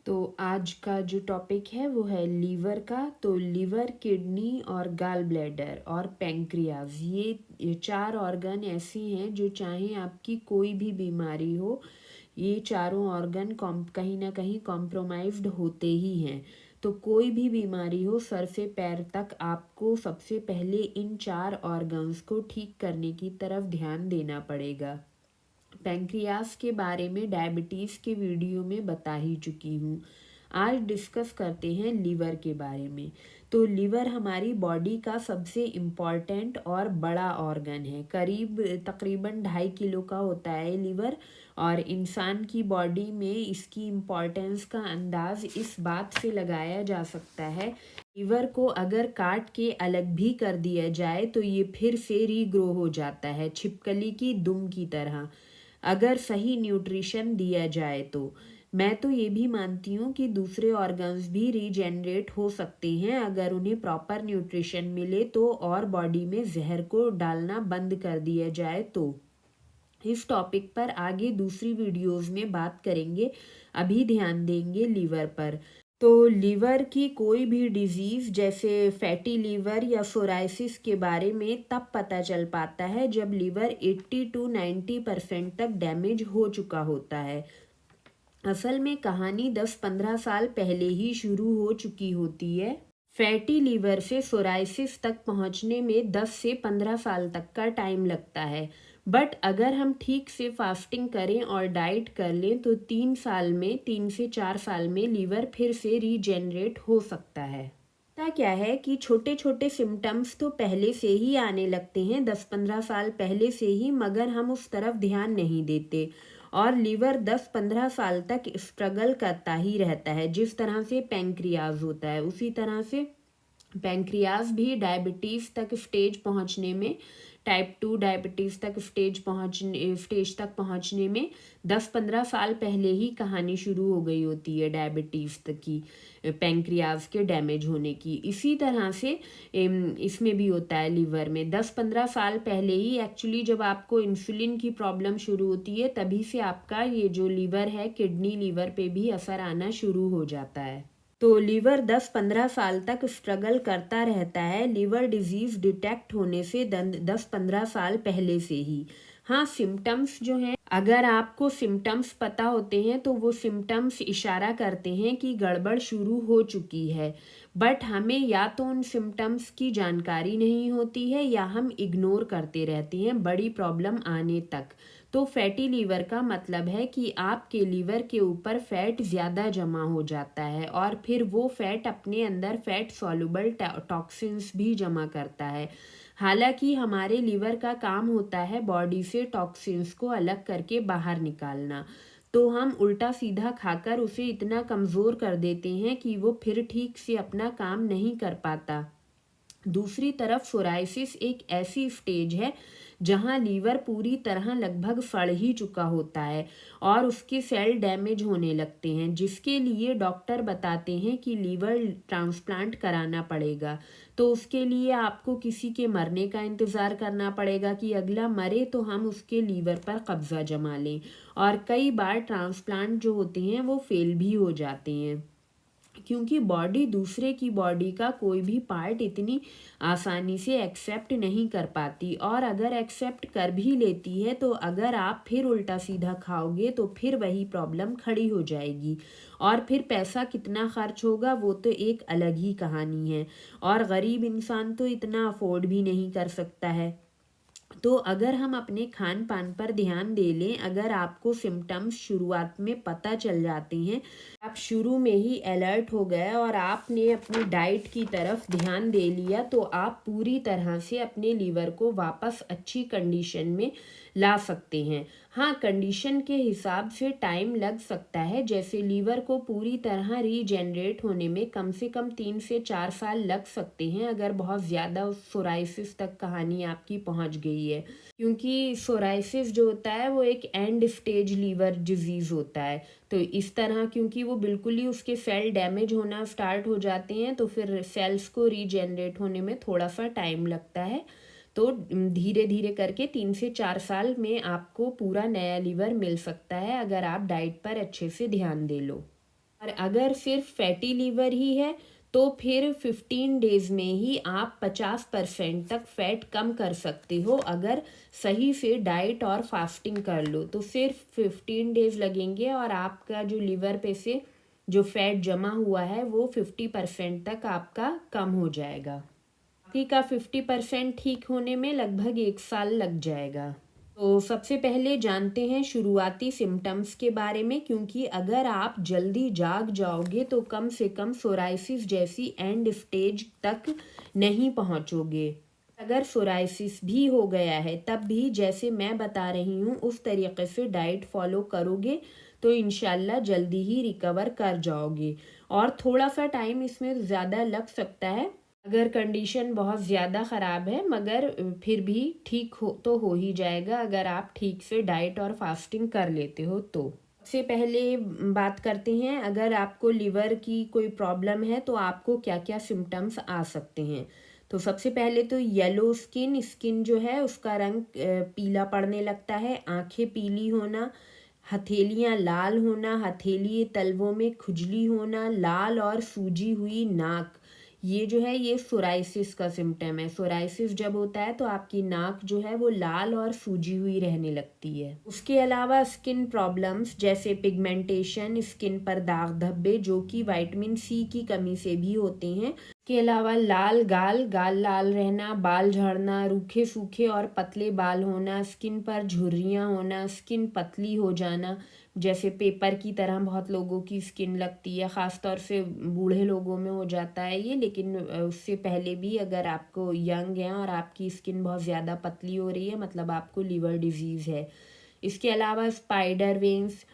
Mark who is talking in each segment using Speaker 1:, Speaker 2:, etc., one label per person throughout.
Speaker 1: तो आज का जो टॉपिक है वो है लीवर का। तो लीवर, किडनी और गाल ब्लैडर और पैंक्रियाज, ये चार ऑर्गन ऐसे हैं जो चाहे आपकी कोई भी बीमारी हो, ये चारों ऑर्गन कहीं ना कहीं कॉम्प्रोमाइज्ड होते ही हैं। तो कोई भी बीमारी हो, सर से पैर तक आपको सबसे पहले इन चार ऑर्गन्स को ठीक करने की तरफ ध्यान देना पड़ेगा। पैंक्रियास के बारे में डायबिटीज़ के वीडियो में बता ही चुकी हूँ। आज डिस्कस करते हैं लीवर के बारे में। तो लीवर हमारी बॉडी का सबसे इम्पॉर्टेंट और बड़ा ऑर्गन है। तकरीबन 2.5 किलो का होता है लीवर। और इंसान की बॉडी में इसकी इम्पॉर्टेंस का अंदाज इस बात से लगाया जा सकता है, लीवर को अगर काट के अलग भी कर दिया जाए तो ये फिर से रीग्रो हो जाता है, छिपकली की दुम की तरह, अगर सही न्यूट्रिशन दिया जाए तो। मैं तो ये भी मानती हूँ कि दूसरे ऑर्गन्स भी रीजेनरेट हो सकते हैं अगर उन्हें प्रॉपर न्यूट्रिशन मिले तो, और बॉडी में जहर को डालना बंद कर दिया जाए तो। इस टॉपिक पर आगे दूसरी वीडियोस में बात करेंगे, अभी ध्यान देंगे लीवर पर। तो लीवर की कोई भी डिजीज़ जैसे फैटी लीवर या सोराइसिस के बारे में तब पता चल पाता है जब लीवर 80 to 90% तक डैमेज हो चुका होता है। असल में कहानी 10-15 साल पहले ही शुरू हो चुकी होती है। फैटी लीवर से सोराइसिस तक पहुंचने में 10 से 15 साल तक का टाइम लगता है। बट अगर हम ठीक से फास्टिंग करें और डाइट कर लें तो 3 से 4 साल में लीवर फिर से रीजेनरेट हो सकता है। होता क्या है कि छोटे छोटे सिम्टम्स तो पहले से ही आने लगते हैं, 10-15 साल पहले से ही, मगर हम उस तरफ ध्यान नहीं देते और लीवर 10-15 साल तक स्ट्रगल करता ही रहता है। जिस तरह से पैंक्रियाज होता है उसी तरह से पैंक्रियाज भी डायबिटीज़ तक स्टेज पहुंचने में, टाइप 2 डायबिटीज़ तक स्टेज तक पहुंचने में 10-15 साल पहले ही कहानी शुरू हो गई होती है डायबिटीज़ तक की, पैंक्रियाज के डैमेज होने की। इसी तरह से इसमें भी होता है लीवर में 10-15 साल पहले ही, एक्चुअली जब आपको इंसुलिन की प्रॉब्लम शुरू होती है तभी से आपका ये जो लीवर है, किडनी लीवर पे भी असर आना शुरू हो जाता है। तो लीवर 10-15 साल तक स्ट्रगल करता रहता है लीवर डिजीज़ डिटेक्ट होने से 10-15 साल पहले से ही। हाँ, सिम्टम्स जो हैं, अगर आपको सिम्टम्स पता होते हैं तो वो सिम्टम्स इशारा करते हैं कि गड़बड़ शुरू हो चुकी है। बट हमें या तो उन सिम्टम्स की जानकारी नहीं होती है या हम इग्नोर करते रहते हैं बड़ी प्रॉब्लम आने तक। तो फैटी लीवर का मतलब है कि आपके लीवर के ऊपर फैट ज़्यादा जमा हो जाता है और फिर वो फैट अपने अंदर फैट सॉल्युबल टॉक्सिन्स भी जमा करता है। हालांकि हमारे लीवर का काम होता है बॉडी से टॉक्सिन्स को अलग करके बाहर निकालना, तो हम उल्टा सीधा खाकर उसे इतना कमज़ोर कर देते हैं कि वो फिर ठीक से अपना काम नहीं कर पाता। दूसरी तरफ सोराइसिस एक ऐसी स्टेज है जहां लीवर पूरी तरह लगभग सड़ ही चुका होता है और उसके सेल डैमेज होने लगते हैं, जिसके लिए डॉक्टर बताते हैं कि लीवर ट्रांसप्लांट कराना पड़ेगा। तो उसके लिए आपको किसी के मरने का इंतज़ार करना पड़ेगा कि अगला मरे तो हम उसके लीवर पर कब्ज़ा जमा लें, और कई बार ट्रांसप्लांट जो होते हैं वो फेल भी हो जाते हैं, क्योंकि बॉडी दूसरे की बॉडी का कोई भी पार्ट इतनी आसानी से एक्सेप्ट नहीं कर पाती, और अगर एक्सेप्ट कर भी लेती है तो अगर आप फिर उल्टा सीधा खाओगे तो फिर वही प्रॉब्लम खड़ी हो जाएगी, और फिर पैसा कितना खर्च होगा वो तो एक अलग ही कहानी है, और गरीब इंसान तो इतना अफोर्ड भी नहीं कर सकता है। तो अगर हम अपने खान पान पर ध्यान दे लें, अगर आपको सिम्टम्स शुरुआत में पता चल जाते हैं, आप शुरू में ही अलर्ट हो गए और आपने अपनी डाइट की तरफ ध्यान दे लिया, तो आप पूरी तरह से अपने लीवर को वापस अच्छी कंडीशन में ला सकते हैं। हाँ, कंडीशन के हिसाब से टाइम लग सकता है, जैसे लीवर को पूरी तरह रीजेनरेट होने में कम से कम 3 से 4 साल लग सकते हैं अगर बहुत ज़्यादा सोराइसिस तक कहानी आपकी पहुंच गई है, क्योंकि सोराइसिस जो होता है वो एक एंड स्टेज लीवर डिजीज़ होता है। तो इस तरह क्योंकि वो बिल्कुल ही उसके सेल डैमेज होना स्टार्ट हो जाते हैं तो फिर सेल्स को रीजेनरेट होने में थोड़ा सा टाइम लगता है। तो धीरे धीरे करके 3 से 4 साल में आपको पूरा नया लीवर मिल सकता है अगर आप डाइट पर अच्छे से ध्यान दे लो। और अगर सिर्फ फैटी लीवर ही है तो फिर 15 डेज़ में ही आप 50% तक फैट कम कर सकते हो। अगर सही से डाइट और फास्टिंग कर लो तो सिर्फ 15 डेज़ लगेंगे और आपका जो लीवर पे से जो फैट जमा हुआ है वो 50% तक आपका कम हो जाएगा। बाकी का 50% ठीक होने में लगभग 1 साल लग जाएगा। तो सबसे पहले जानते हैं शुरुआती सिम्टम्स के बारे में, क्योंकि अगर आप जल्दी जाग जाओगे तो कम से कम सोराइसिस जैसी एंड स्टेज तक नहीं पहुंचोगे। अगर सोराइसिस भी हो गया है तब भी जैसे मैं बता रही हूँ उस तरीके से डाइट फॉलो करोगे तो इंशाल्लाह जल्दी ही रिकवर कर जाओगे। और थोड़ा सा टाइम इसमें ज़्यादा लग सकता है अगर कंडीशन बहुत ज़्यादा ख़राब है, मगर फिर भी ठीक हो ही जाएगा अगर आप ठीक से डाइट और फास्टिंग कर लेते हो तो। सबसे पहले बात करते हैं, अगर आपको लिवर की कोई प्रॉब्लम है तो आपको क्या क्या सिम्टम्स आ सकते हैं। तो सबसे पहले तो येलो स्किन जो है उसका रंग पीला पड़ने लगता है, आंखें पीली होना, हथेलियाँ लाल होना, हथेली तलवों में खुजली होना, लाल और सूजी हुई नाक, ये जो है ये सोराइसिस का सिम्टम है। सोराइसिस जब होता है तो आपकी नाक जो है वो लाल और सूजी हुई रहने लगती है। उसके अलावा स्किन प्रॉब्लम्स जैसे पिगमेंटेशन, स्किन पर दाग धब्बे जो कि विटामिन सी की कमी से भी होते हैं। के अलावा गाल लाल रहना, बाल झड़ना, रूखे सूखे और पतले बाल होना, स्किन पर झुर्रियाँ होना, स्किन पतली हो जाना, जैसे पेपर की तरह बहुत लोगों की स्किन लगती है, ख़ास तौर से बूढ़े लोगों में हो जाता है ये, लेकिन उससे पहले भी अगर आपको यंग हैं और आपकी स्किन बहुत ज़्यादा पतली हो रही है मतलब आपको लीवर डिजीज़ है। इसके अलावा स्पाइडर वेन्स,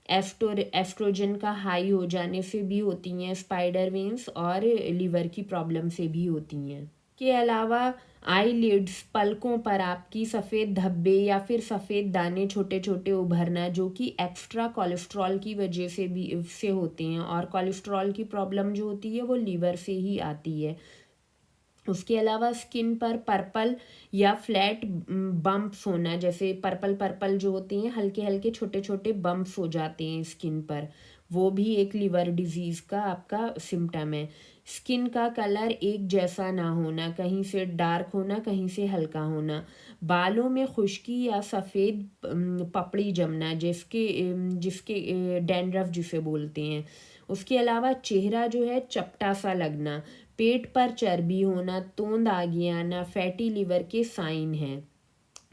Speaker 1: एस्ट्रोजन का हाई हो जाने से भी होती हैं स्पाइडर वेन्स, और लीवर की प्रॉब्लम से भी होती हैं। के अलावा आईलिड्स, पलकों पर आपकी सफ़ेद धब्बे या फिर सफ़ेद दाने छोटे छोटे उभरना जो कि एक्स्ट्रा कोलेस्ट्रॉल की वजह से होते हैं, और कोलेस्ट्रॉल की प्रॉब्लम जो होती है वो लीवर से ही आती है। उसके अलावा स्किन पर पर्पल या फ्लैट बम्प्स होना, जैसे पर्पल जो होते हैं हल्के हल्के छोटे छोटे बम्प्स हो जाते हैं स्किन पर, वो भी एक लिवर डिजीज़ का आपका सिम्टम है। स्किन का कलर एक जैसा ना होना, कहीं से डार्क होना कहीं से हल्का होना, बालों में खुश्की या सफ़ेद पपड़ी जमना जिसके जिसके डैंड्रफ जिसे बोलते हैं। उसके अलावा चेहरा जो है चपटा सा लगना, पेट पर चर्बी होना, तोंद आगे आना फैटी लिवर के साइन हैं।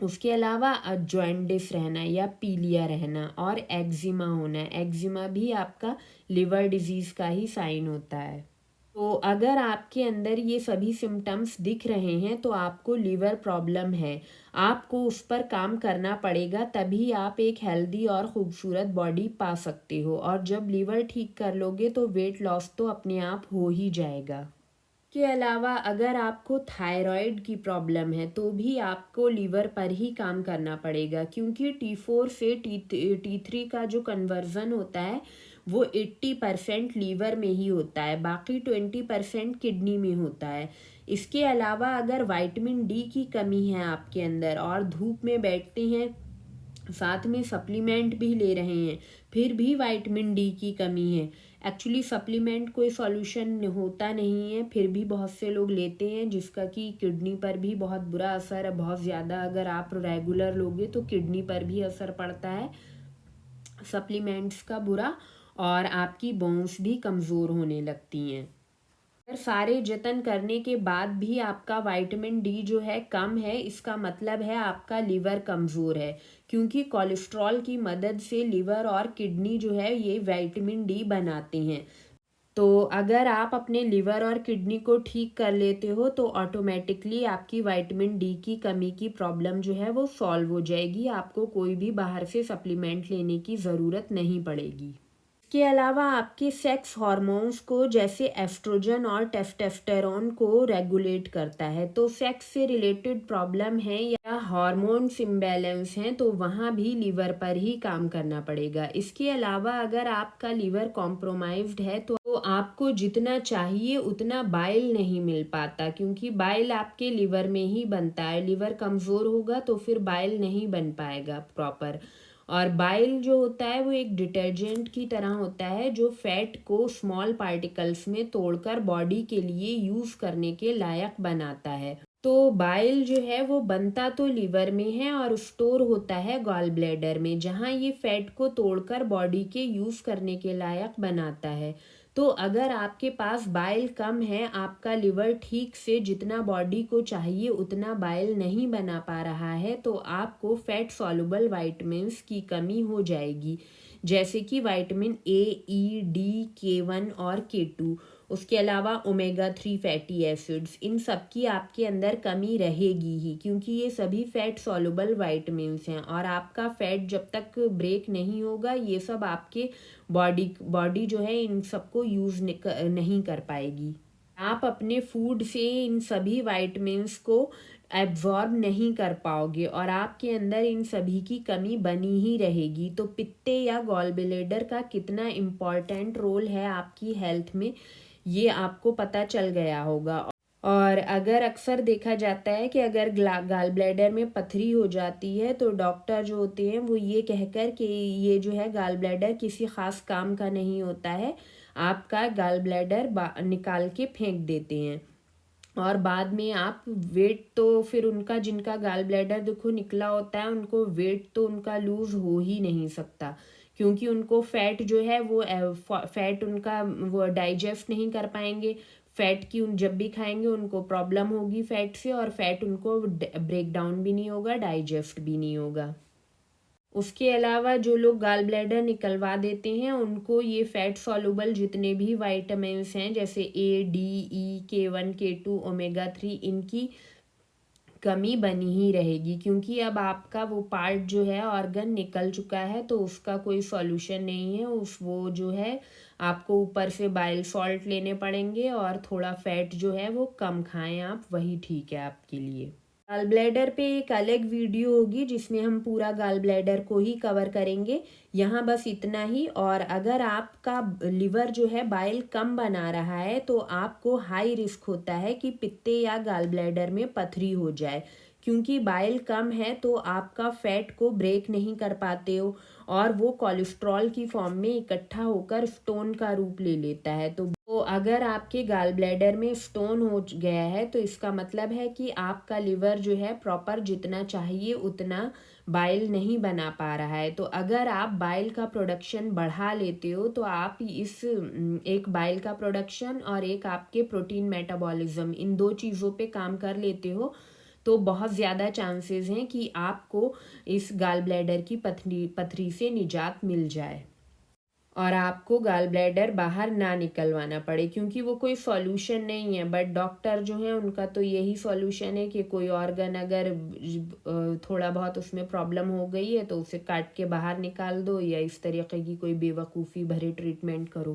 Speaker 1: उसके अलावा जॉइंटिस रहना या पीलिया रहना और एक्जिमा होना, एक्जिमा भी आपका लिवर डिजीज़ का ही साइन होता है। तो अगर आपके अंदर ये सभी सिम्टम्स दिख रहे हैं तो आपको लीवर प्रॉब्लम है, आपको उस पर काम करना पड़ेगा, तभी आप एक हेल्दी और ख़ूबसूरत बॉडी पा सकते हो। और जब लीवर ठीक कर लोगे तो वेट लॉस तो अपने आप हो ही जाएगा। के अलावा अगर आपको थायराइड की प्रॉब्लम है तो भी आपको लीवर पर ही काम करना पड़ेगा, क्योंकि T4 से T3 का जो कन्वर्ज़न होता है वो 80% लीवर में ही होता है, बाकी 20% किडनी में होता है। इसके अलावा अगर विटामिन डी की कमी है आपके अंदर और धूप में बैठते हैं, साथ में सप्लीमेंट भी ले रहे हैं, फिर भी विटामिन डी की कमी है, एक्चुअली सप्लीमेंट कोई सॉल्यूशन होता नहीं है, फिर भी बहुत से लोग लेते हैं जिसका कि किडनी पर भी बहुत बुरा असर है। बहुत ज़्यादा अगर आप रेगुलर लोगे तो किडनी पर भी असर पड़ता है सप्लीमेंट्स का बुरा, और आपकी बोन्स भी कमज़ोर होने लगती हैं। अगर सारे जतन करने के बाद भी आपका विटामिन डी जो है कम है, इसका मतलब है आपका लीवर कमज़ोर है, क्योंकि कोलेस्ट्रॉल की मदद से लीवर और किडनी जो है ये विटामिन डी बनाते हैं। तो अगर आप अपने लिवर और किडनी को ठीक कर लेते हो तो ऑटोमेटिकली आपकी विटामिन डी की कमी की प्रॉब्लम जो है वो सॉल्व हो जाएगी, आपको कोई भी बाहर से सप्लीमेंट लेने की ज़रूरत नहीं पड़ेगी। इसके अलावा आपके सेक्स हार्मोन्स को जैसे एस्ट्रोजन और टेस्टोस्टेरोन को रेगुलेट करता है, तो सेक्स से रिलेटेड प्रॉब्लम है या हार्मोन्स इम्बैलेंस हैं तो वहाँ भी लीवर पर ही काम करना पड़ेगा। इसके अलावा अगर आपका लीवर कॉम्प्रोमाइज्ड है तो आपको जितना चाहिए उतना बाइल नहीं मिल पाता, क्योंकि बाइल आपके लिवर में ही बनता है, लिवर कमज़ोर होगा तो फिर बाइल नहीं बन पाएगा प्रॉपर। और बाइल जो होता है वो एक डिटर्जेंट की तरह होता है जो फैट को स्मॉल पार्टिकल्स में तोड़कर बॉडी के लिए यूज़ करने के लायक बनाता है। तो बाइल जो है वो बनता तो लीवर में है और स्टोर होता है गॉल ब्लैडर में, जहाँ ये फैट को तोड़कर बॉडी के यूज़ करने के लायक बनाता है। तो अगर आपके पास बाइल कम है, आपका लिवर ठीक से जितना बॉडी को चाहिए उतना बाइल नहीं बना पा रहा है, तो आपको फैट सॉल्युबल वाइटमिन्स की कमी हो जाएगी, जैसे कि vitamin A, E, D, K1 और K2। उसके अलावा ओमेगा 3 फैटी एसिड्स, इन सब की आपके अंदर कमी रहेगी ही, क्योंकि ये सभी फैट सॉल्युबल वाइटमिन्स हैं और आपका फैट जब तक ब्रेक नहीं होगा ये सब आपके बॉडी जो है इन सबको यूज़ नहीं कर पाएगी। आप अपने फूड से इन सभी वाइटमिन्स को एब्जॉर्ब नहीं कर पाओगे और आपके अंदर इन सभी की कमी बनी ही रहेगी। तो पित्ते या गॉल ब्लैडर का कितना इम्पॉर्टेंट रोल है आपकी हेल्थ में, ये आपको पता चल गया होगा। और अगर अक्सर देखा जाता है कि अगर गाल ब्लैडर में पथरी हो जाती है तो डॉक्टर जो होते हैं वो ये कहकर कि ये जो है गाल ब्लैडर किसी ख़ास काम का नहीं होता है, आपका गाल ब्लैडर निकाल के फेंक देते हैं। और बाद में आप वेट तो फिर उनका, जिनका गाल ब्लैडर देखो निकला होता है, उनको वेट तो उनका लूज़ हो ही नहीं सकता, क्योंकि उनको फैट जो है वो फैट उनका वो डाइजेस्ट नहीं कर पाएंगे। फैट की जब भी खाएंगे उनको प्रॉब्लम होगी फैट से, और फैट उनको ब्रेक डाउन भी नहीं होगा, डाइजेस्ट भी नहीं होगा। उसके अलावा जो लोग गाल ब्लैडर निकलवा देते हैं उनको ये फैट सॉल्युबल जितने भी वाइटामिन्स हैं जैसे ए, डी, ई, K1, K2, ओमेगा 3, इनकी कमी बनी ही रहेगी, क्योंकि अब आपका वो पार्ट जो है ऑर्गन निकल चुका है, तो उसका कोई सॉल्यूशन नहीं है। वो जो है आपको ऊपर से बाइल सॉल्ट लेने पड़ेंगे और थोड़ा फैट जो है वो कम खाएं आप, वही ठीक है आपके लिए। गाल ब्लैडर पे एक अलग वीडियो होगी जिसमें हम पूरा गाल ब्लैडर को ही कवर करेंगे। यहाँ बस इतना ही। और अगर आपका लिवर जो है बाइल कम बना रहा है तो आपको हाई रिस्क होता है कि पित्ते या गाल ब्लैडर में पथरी हो जाए, क्योंकि बाइल कम है तो आपका फैट को ब्रेक नहीं कर पाते हो और वो कोलेस्ट्रॉल की फॉर्म में इकट्ठा होकर स्टोन का रूप ले लेता है। तो अगर आपके गाल ब्लैडर में स्टोन हो गया है तो इसका मतलब है कि आपका लिवर जो है प्रॉपर जितना चाहिए उतना बाइल नहीं बना पा रहा है। तो अगर आप बाइल का प्रोडक्शन बढ़ा लेते हो तो आप इस एक बाइल का प्रोडक्शन और एक आपके प्रोटीन मेटाबॉलिज्म, इन दो चीज़ों पे काम कर लेते हो तो बहुत ज़्यादा चांसेस हैं कि आपको इस गाल ब्लैडर की पथरी से निजात मिल जाए और आपको गाल ब्लैडर बाहर ना निकलवाना पड़े, क्योंकि वो कोई सॉल्यूशन नहीं है। बट डॉक्टर जो है उनका तो यही सॉल्यूशन है कि कोई ऑर्गन अगर थोड़ा बहुत उसमें प्रॉब्लम हो गई है तो उसे काट के बाहर निकाल दो या इस तरीके की कोई बेवकूफ़ी भरे ट्रीटमेंट करो।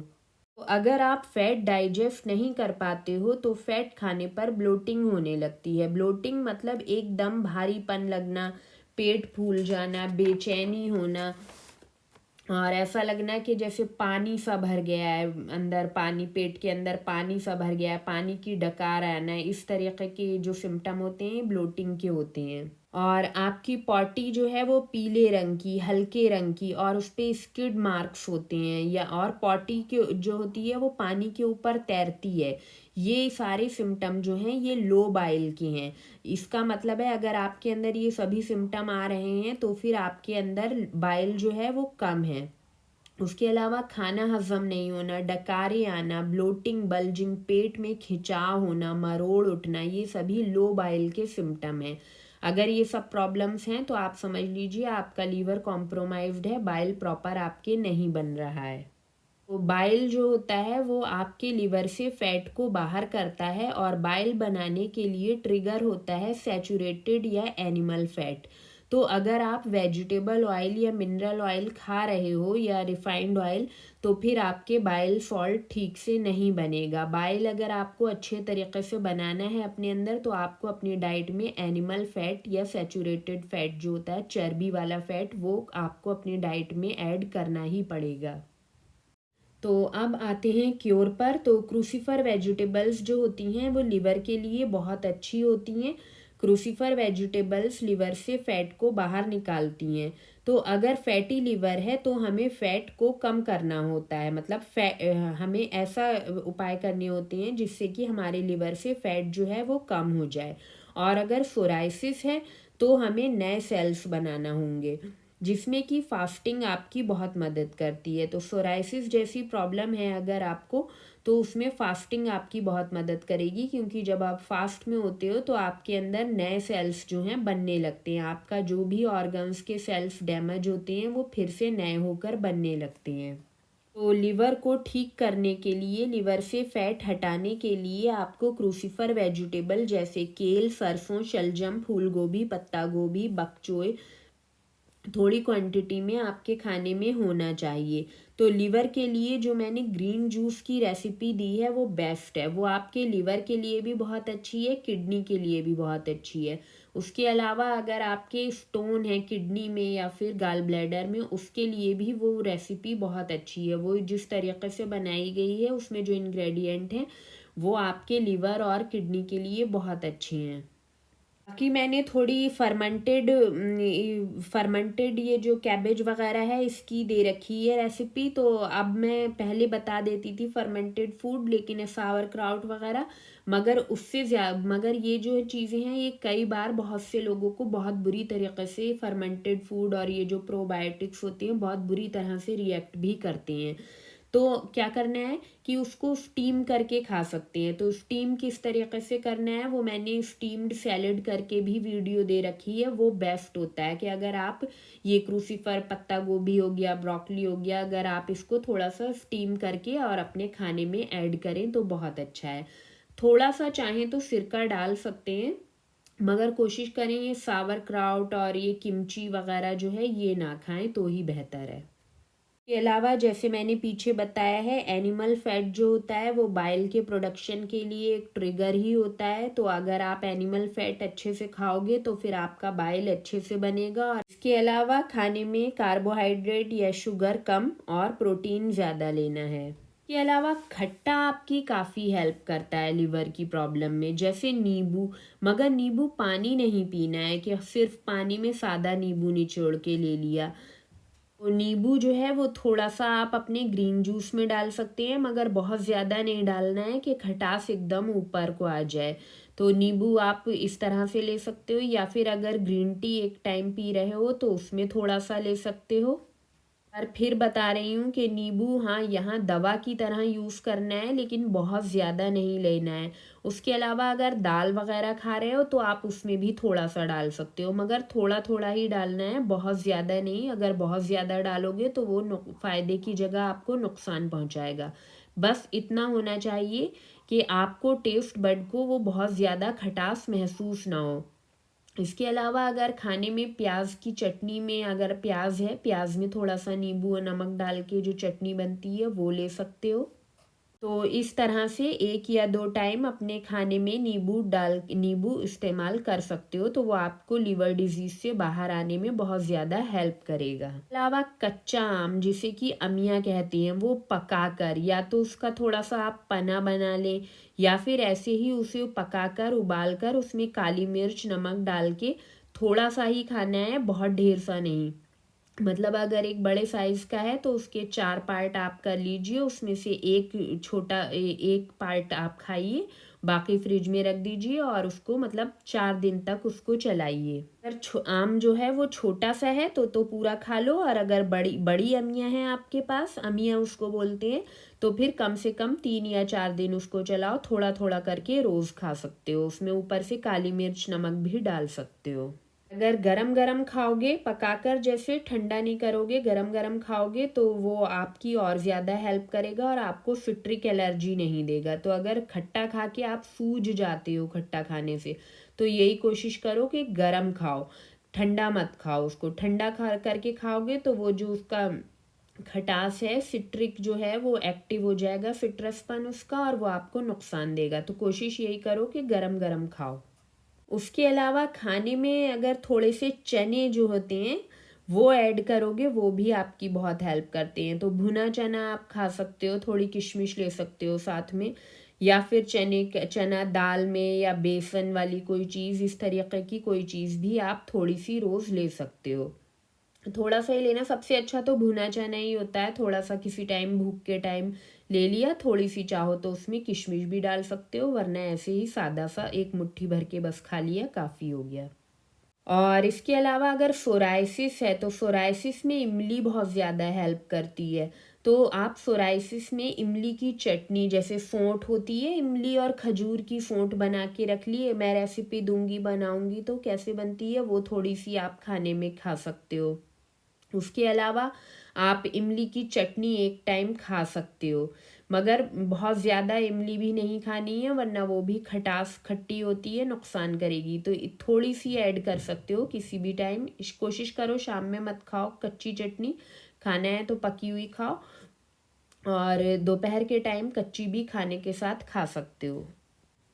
Speaker 1: तो अगर आप फैट डाइजेस्ट नहीं कर पाते हो तो फैट खाने पर ब्लोटिंग होने लगती है। ब्लोटिंग मतलब एकदम भारीपन लगना, पेट फूल जाना, बेचैनी होना और ऐसा लगना कि जैसे पानी सा भर गया है अंदर, पानी पेट के अंदर पानी सा भर गया है, पानी की डकार आना है, इस तरीके के जो सिम्टम होते हैं ब्लोटिंग के होते हैं। और आपकी पॉटी जो है वो पीले रंग की, हल्के रंग की, और उस पर स्किड मार्क्स होते हैं, या और पॉटी के जो होती है वो पानी के ऊपर तैरती है। ये सारे सिम्टम जो हैं ये लो बाइल के हैं। इसका मतलब है अगर आपके अंदर ये सभी सिम्टम आ रहे हैं तो फिर आपके अंदर बाइल जो है वो कम है। उसके अलावा खाना हजम नहीं होना, डकारे आना, ब्लोटिंग, बल्जिंग, पेट में खिंचाव होना, मरोड़ उठना, ये सभी लो बाइल के सिम्टम हैं। अगर ये सब प्रॉब्लम्स हैं तो आप समझ लीजिए आपका लीवर कॉम्प्रोमाइज्ड है, बाइल प्रॉपर आपके नहीं बन रहा है। तो बाइल जो होता है वो आपके लिवर से फैट को बाहर करता है और बाइल बनाने के लिए ट्रिगर होता है सैचुरेटेड या एनिमल फैट। तो अगर आप वेजिटेबल ऑयल या मिनरल ऑयल खा रहे हो या रिफाइंड ऑयल तो फिर आपके बाइल सॉल्ट ठीक से नहीं बनेगा। बाइल अगर आपको अच्छे तरीके से बनाना है अपने अंदर तो आपको अपनी डाइट में एनिमल फैट या सैचुरेटेड फैट जो होता है चर्बी वाला फैट, वो आपको अपनी डाइट में ऐड करना ही पड़ेगा। तो अब आते हैं क्योर पर। तो क्रूसीफर वेजिटेबल्स जो होती हैं वो लिवर के लिए बहुत अच्छी होती हैं। क्रूसीफर वेजिटेबल्स लिवर से फैट को बाहर निकालती हैं। तो तो अगर फैटी लिवर है तो हमें फ़ैट को कम करना होता है, मतलब हमें ऐसा उपाय करने होते हैं जिससे कि हमारे लिवर से फ़ैट जो है वो कम हो जाए। और अगर सोराइसिस है तो हमें नए सेल्स बनाना होंगे, जिसमें कि फास्टिंग आपकी बहुत मदद करती है। तो सोराइसिस जैसी प्रॉब्लम है अगर आपको, तो उसमें फास्टिंग आपकी बहुत मदद करेगी, क्योंकि जब आप फास्ट में होते हो तो आपके अंदर नए सेल्स जो हैं बनने लगते हैं। आपका जो भी ऑर्गन्स के सेल्स डैमेज होते हैं वो फिर से नए होकर बनने लगते हैं। तो लिवर को ठीक करने के लिए, लिवर से फैट हटाने के लिए आपको क्रूसीफर वेजिटेबल जैसे केल, सरसों, शलजम, फूल गोभी, पत्ता गोभी, बक चोय थोड़ी क्वांटिटी में आपके खाने में होना चाहिए। तो लिवर के लिए जो मैंने ग्रीन जूस की रेसिपी दी है वो बेस्ट है, वो आपके लिवर के लिए भी बहुत अच्छी है, किडनी के लिए भी बहुत अच्छी है। उसके अलावा अगर आपके स्टोन है किडनी में या फिर गाल ब्लैडर में, उसके लिए भी वो रेसिपी बहुत अच्छी है। वो जिस तरीके से बनाई गई है उसमें जो इंग्रेडिएंट हैं वो आपके लिवर और किडनी के लिए बहुत अच्छे हैं। बाकी मैंने थोड़ी फर्मेंटेड ये जो कैबेज वगैरह है इसकी दे रखी है रेसिपी। तो अब मैं पहले बता देती थी फर्मेंटेड फूड, लेकिन सावर क्राउट वगैरह, मगर ये जो चीज़ें हैं ये कई बार बहुत से लोगों को बहुत बुरी तरीके से फर्मेंटेड फूड और ये जो प्रोबायोटिक्स होते हैं बहुत बुरी तरह से रिएक्ट भी करते हैं। तो क्या करना है कि उसको स्टीम करके खा सकते हैं। तो स्टीम किस तरीके से करना है वो मैंने स्टीम्ड सैलेड करके भी वीडियो दे रखी है, वो बेस्ट होता है। कि अगर आप ये क्रूसीफर, पत्ता गोभी हो गया, ब्रोकली हो गया, अगर आप इसको थोड़ा सा स्टीम करके और अपने खाने में ऐड करें तो बहुत अच्छा है। थोड़ा सा चाहें तो सिरका डाल सकते हैं, मगर कोशिश करें ये सावर क्राउट और ये किमची वगैरह जो है ये ना खाएं तो ही बेहतर है। के अलावा जैसे मैंने पीछे बताया है, एनिमल फैट जो होता है वो बाइल के प्रोडक्शन के लिए एक ट्रिगर ही होता है। तो अगर आप एनिमल फैट अच्छे से खाओगे तो फिर आपका बाइल अच्छे से बनेगा। और इसके अलावा खाने में कार्बोहाइड्रेट या शुगर कम और प्रोटीन ज़्यादा लेना है। इसके अलावा खट्टा आपकी काफ़ी हेल्प करता है लिवर की प्रॉब्लम में, जैसे नींबू। मगर नींबू पानी नहीं पीना है कि सिर्फ पानी में सादा नींबू निचोड़ के ले लिया। तो नींबू जो है वो थोड़ा सा आप अपने ग्रीन जूस में डाल सकते हैं, मगर बहुत ज़्यादा नहीं डालना है कि खटास एकदम ऊपर को आ जाए। तो नींबू आप इस तरह से ले सकते हो, या फिर अगर ग्रीन टी एक टाइम पी रहे हो तो उसमें थोड़ा सा ले सकते हो। और फिर बता रही हूँ कि नींबू हाँ यहाँ दवा की तरह यूज़ करना है, लेकिन बहुत ज़्यादा नहीं लेना है। उसके अलावा अगर दाल वगैरह खा रहे हो तो आप उसमें भी थोड़ा सा डाल सकते हो, मगर थोड़ा थोड़ा ही डालना है, बहुत ज़्यादा नहीं। अगर बहुत ज़्यादा डालोगे तो वो फ़ायदे की जगह आपको नुकसान पहुँचाएगा। बस इतना होना चाहिए कि आपको टेस्ट बड को वो बहुत ज़्यादा खटास महसूस ना हो। इसके अलावा अगर खाने में प्याज की चटनी में अगर प्याज है, प्याज में थोड़ा सा नींबू और नमक डाल के जो चटनी बनती है वो ले सकते हो। तो इस तरह से 1 या 2 टाइम अपने खाने में नींबू इस्तेमाल कर सकते हो, तो वो आपको लिवर डिजीज़ से बाहर आने में बहुत ज़्यादा हेल्प करेगा। अलावा कच्चा आम जिसे कि अमिया कहते हैं, वो पकाकर या तो उसका थोड़ा सा आप पना बना लें, या फिर ऐसे ही उसे पकाकर उबाल कर उसमें काली मिर्च नमक डाल के थोड़ा सा ही खाना है, बहुत ढेर सा नहीं। मतलब अगर एक बड़े साइज़ का है तो उसके 4 पार्ट आप कर लीजिए, उसमें से एक पार्ट आप खाइए, बाकी फ्रिज में रख दीजिए और उसको मतलब 4 दिन तक उसको चलाइए। अगर आम जो है वो छोटा सा है तो पूरा खा लो, और अगर बड़ी बड़ी अमियाँ हैं आपके पास, अमियाँ उसको बोलते हैं, तो फिर कम से कम 3 या 4 दिन उसको चलाओ, थोड़ा थोड़ा करके रोज़ खा सकते हो। उसमें ऊपर से काली मिर्च नमक भी डाल सकते हो। अगर गरम गरम खाओगे, पकाकर जैसे ठंडा नहीं करोगे, गरम गरम खाओगे तो वो आपकी और ज़्यादा हेल्प करेगा और आपको सिट्रिक एलर्जी नहीं देगा। तो अगर खट्टा खा के आप सूज जाते हो खट्टा खाने से, तो यही कोशिश करो कि गरम खाओ, ठंडा मत खाओ। उसको ठंडा खा करके खाओगे तो वो जो उसका खटास है, सिट्रिक जो है वो एक्टिव हो जाएगा, सिट्रसपन उसका, और वो आपको नुकसान देगा। तो कोशिश यही करो कि गरम गरम खाओ। उसके अलावा खाने में अगर थोड़े से चने जो होते हैं वो ऐड करोगे, वो भी आपकी बहुत हेल्प करते हैं। तो भुना चना आप खा सकते हो, थोड़ी किशमिश ले सकते हो साथ में, या फिर चना दाल में या बेसन वाली कोई चीज़, इस तरीके की कोई चीज़ भी आप थोड़ी सी रोज़ ले सकते हो। थोड़ा सा ही लेना। सबसे अच्छा तो भुना चना ही होता है। थोड़ा सा किसी टाइम भूख के टाइम ले लिया, थोड़ी सी चाहो तो उसमें किशमिश भी डाल सकते हो, वरना ऐसे ही सादा सा एक मुट्ठी भर के बस खा लिया, काफ़ी हो गया। और इसके अलावा अगर सोराइसिस है तो सोराइसिस में इमली बहुत ज़्यादा हेल्प करती है। तो आप सोराइसिस में इमली की चटनी, जैसे सोंठ होती है इमली और खजूर की सोंठ बना के रख लिए, मैं रेसिपी दूंगी बनाऊंगी तो कैसे बनती है, वो थोड़ी सी आप खाने में खा सकते हो। उसके अलावा आप इमली की चटनी एक टाइम खा सकते हो, मगर बहुत ज़्यादा इमली भी नहीं खानी है, वरना वो भी खटास खट्टी होती है, नुकसान करेगी। तो थोड़ी सी ऐड कर सकते हो किसी भी टाइम। कोशिश करो शाम में मत खाओ कच्ची चटनी, खाना है तो पकी हुई खाओ। और दोपहर के टाइम कच्ची भी खाने के साथ खा सकते हो।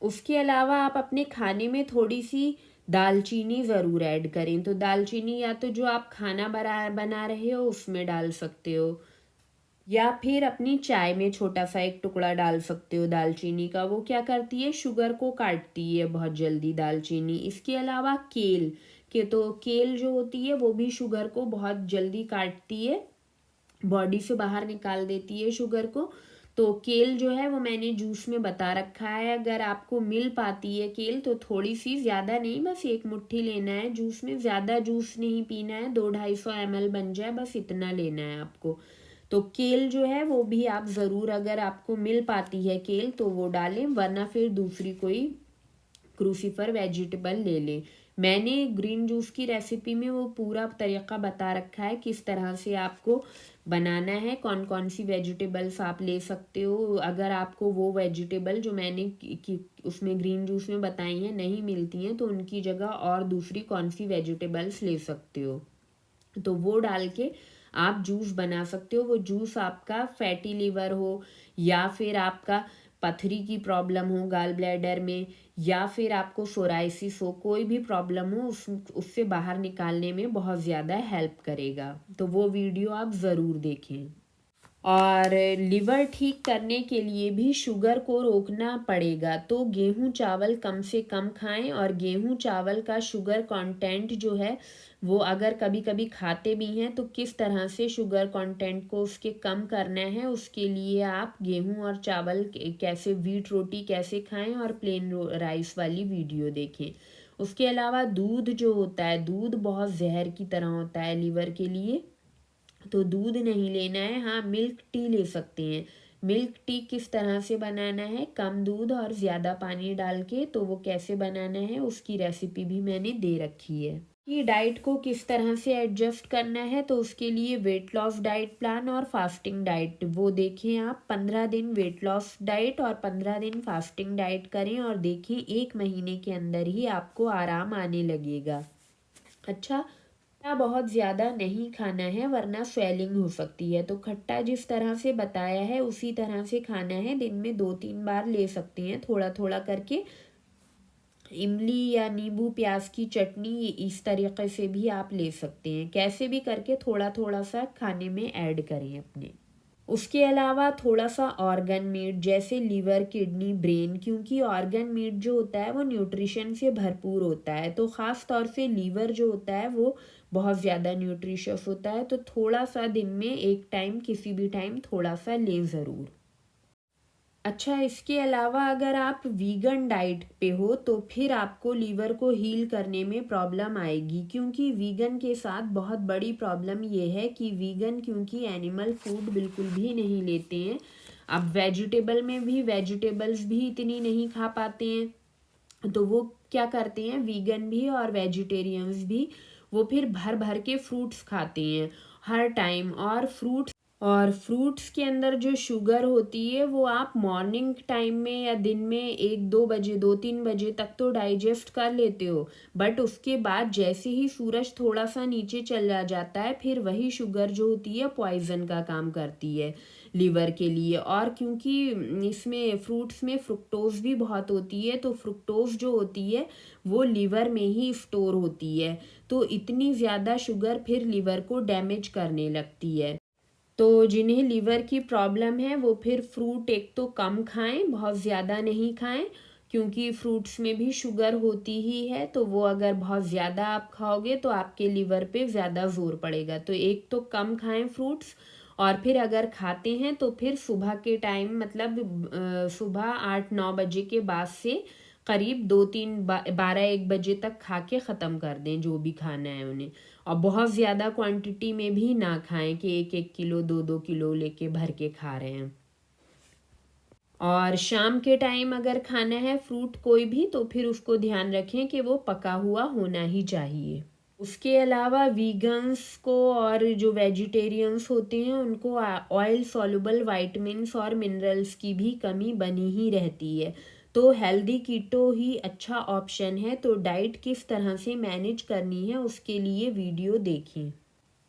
Speaker 1: उसके अलावा आप अपने खाने में थोड़ी सी दालचीनी ज़रूर ऐड करें। तो दालचीनी या तो जो आप खाना बना रहे हो उसमें डाल सकते हो, या फिर अपनी चाय में छोटा सा एक टुकड़ा डाल सकते हो दालचीनी का। वो क्या करती है, शुगर को काटती है बहुत जल्दी दालचीनी। इसके अलावा केल तो केल जो होती है वो भी शुगर को बहुत जल्दी काटती है, बॉडी से बाहर निकाल देती है शुगर को। तो केल जो है वो मैंने जूस में बता रखा है। अगर आपको मिल पाती है केल तो थोड़ी सी, ज़्यादा नहीं, बस एक मुट्ठी लेना है जूस में, ज़्यादा जूस नहीं पीना है, 200-250 ml बन जाए बस इतना लेना है आपको। तो केल जो है वो भी आप ज़रूर, अगर आपको मिल पाती है केल तो वो डालें, वरना फिर दूसरी कोई क्रूसीफर वेजिटेबल ले लें। मैंने ग्रीन जूस की रेसिपी में वो पूरा तरीका बता रखा है किस तरह से आपको बनाना है, कौन कौन सी वेजिटेबल्स आप ले सकते हो। अगर आपको वो वेजिटेबल जो मैंने उसमें ग्रीन जूस में बताई हैं नहीं मिलती हैं तो उनकी जगह और दूसरी कौन सी वेजिटेबल्स ले सकते हो, तो वो डाल के आप जूस बना सकते हो। वो जूस आपका फैटी लिवर हो, या फिर आपका पथरी की प्रॉब्लम हो गाल ब्लैडर में, या फिर आपको सोराइसिस हो, कोई भी प्रॉब्लम हो उससे बाहर निकालने में बहुत ज़्यादा हेल्प करेगा। तो वो वीडियो आप ज़रूर देखें। और लिवर ठीक करने के लिए भी शुगर को रोकना पड़ेगा, तो गेहूं चावल कम से कम खाएं। और गेहूं चावल का शुगर कंटेंट जो है वो अगर कभी कभी खाते भी हैं तो किस तरह से शुगर कंटेंट को उसके कम करना है, उसके लिए आप गेहूं और चावल कैसे, व्हीट रोटी कैसे खाएं और प्लेन राइस वाली वीडियो देखें। उसके अलावा दूध जो होता है, दूध बहुत जहर की तरह होता है लीवर के लिए, तो दूध नहीं लेना है। हाँ, मिल्क टी ले सकते हैं। मिल्क टी किस तरह से बनाना है, कम दूध और ज़्यादा पानी डाल के, तो वो कैसे बनाना है उसकी रेसिपी भी मैंने दे रखी है। कि डाइट को किस तरह से एडजस्ट करना है, तो उसके लिए वेट लॉस डाइट प्लान और फास्टिंग डाइट वो देखें आप। 15 दिन वेट लॉस डाइट और 15 दिन फास्टिंग डाइट करें और देखें 1 महीने के अंदर ही आपको आराम आने लगेगा। अच्छा, खट्टा बहुत ज़्यादा नहीं खाना है वरना स्वेलिंग हो सकती है। तो खट्टा जिस तरह से बताया है उसी तरह से खाना है, दिन में 2-3 बार ले सकते हैं थोड़ा थोड़ा करके। इमली या नींबू प्याज की चटनी इस तरीके से भी आप ले सकते हैं, कैसे भी करके थोड़ा थोड़ा सा खाने में ऐड करें अपने। उसके अलावा थोड़ा सा ऑर्गन मीट जैसे लीवर, किडनी, ब्रेन, क्योंकि ऑर्गन मीट जो होता है वो न्यूट्रिशन से भरपूर होता है, तो ख़ास तौर से लीवर जो होता है वो बहुत ज़्यादा न्यूट्रिशियस होता है। तो थोड़ा सा दिन में एक टाइम, किसी भी टाइम थोड़ा सा लें ज़रूर। अच्छा, इसके अलावा अगर आप वीगन डाइट पे हो तो फिर आपको लीवर को हील करने में प्रॉब्लम आएगी, क्योंकि वीगन के साथ बहुत बड़ी प्रॉब्लम ये है कि वीगन क्योंकि एनिमल फूड बिल्कुल भी नहीं लेते हैं, अब वेजिटेबल में भी वेजिटेबल्स भी इतनी नहीं खा पाते हैं, तो वो क्या करते हैं, वीगन भी और वेजिटेरियंस भी, वो फिर भर भर के फ्रूट्स खाते हैं हर टाइम। और फ्रूट्स के अंदर जो शुगर होती है वो आप मॉर्निंग टाइम में या दिन में 1-2 बजे, 2-3 बजे तक तो डाइजेस्ट कर लेते हो, बट उसके बाद जैसे ही सूरज थोड़ा सा नीचे चला जाता है फिर वही शुगर जो होती है पॉइजन का काम करती है लीवर के लिए। और क्योंकि इसमें फ्रूट्स में फ्रुक्टोज भी बहुत होती है, तो फ्रुक्टोज जो होती है वो लीवर में ही स्टोर होती है, तो इतनी ज़्यादा शुगर फिर लीवर को डैमेज करने लगती है। तो जिन्हें लीवर की प्रॉब्लम है वो फिर फ्रूट एक तो कम खाएं, बहुत ज़्यादा नहीं खाएं, क्योंकि फ्रूट्स में भी शुगर होती ही है, तो वो अगर बहुत ज़्यादा आप खाओगे तो आपके लीवर पे ज़्यादा ज़ोर पड़ेगा। तो एक तो कम खाएं फ्रूट्स, और फिर अगर खाते हैं तो फिर सुबह के टाइम मतलब सुबह 8-9 बजे के बाद से करीब 12-1 बजे तक खा के ख़त्म कर दें जो भी खाना है उन्हें। और बहुत ज़्यादा क्वांटिटी में भी ना खाएं कि 1-1 किलो 2-2 किलो लेके भर के खा रहे हैं। और शाम के टाइम अगर खाना है फ्रूट कोई भी, तो फिर उसको ध्यान रखें कि वो पका हुआ होना ही चाहिए। उसके अलावा वीगन्स को और जो वेजिटेरियंस होते हैं उनको ऑयल सॉल्युबल वाइटमिन्स और मिनरल्स की भी कमी बनी ही रहती है। तो हेल्दी कीटो ही अच्छा ऑप्शन है। तो डाइट किस तरह से मैनेज करनी है उसके लिए वीडियो देखें।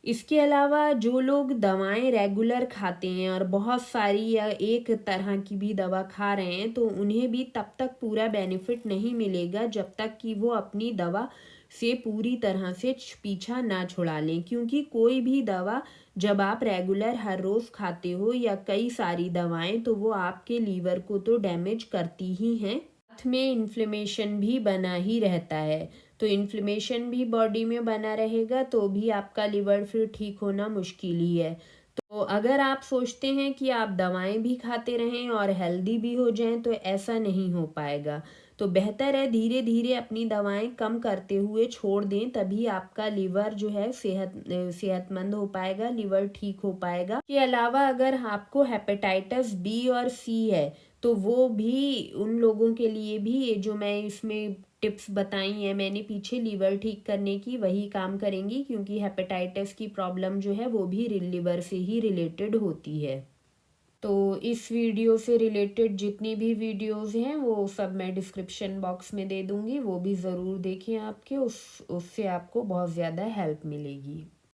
Speaker 1: इसके अलावा जो लोग दवाएं रेगुलर खाते हैं और बहुत सारी या एक तरह की भी दवा खा रहे हैं, तो उन्हें भी तब तक पूरा बेनिफिट नहीं मिलेगा जब तक कि वो अपनी दवा से पूरी तरह से पीछा ना छुड़ा लें। क्योंकि कोई भी दवा जब आप रेगुलर हर रोज़ खाते हो या कई सारी दवाएं, तो वो आपके लीवर को तो डैमेज करती ही हैं, साथ में इन्फ्लेमेशन भी बना ही रहता है। तो इन्फ्लेमेशन भी बॉडी में बना रहेगा तो भी आपका लिवर फिर ठीक होना मुश्किल ही है। तो अगर आप सोचते हैं कि आप दवाएं भी खाते रहें और हेल्दी भी हो जाएं, तो ऐसा नहीं हो पाएगा। तो बेहतर है धीरे धीरे अपनी दवाएं कम करते हुए छोड़ दें, तभी आपका लिवर जो है सेहतमंद हो पाएगा, लिवर ठीक हो पाएगा। के अलावा अगर आपको हेपेटाइटिस बी और सी है, तो वो भी उन लोगों के लिए भी ये जो मैं इसमें टिप्स बताई हैं मैंने पीछे लीवर ठीक करने की, वही काम करेंगी। क्योंकि हेपेटाइटिस की प्रॉब्लम जो है वो भी लिवर से ही रिलेटेड होती है। तो इस वीडियो से रिलेटेड जितनी भी वीडियोस हैं वो सब मैं डिस्क्रिप्शन बॉक्स में दे दूँगी, वो भी ज़रूर देखें। उससे आपको बहुत ज़्यादा हेल्प मिलेगी।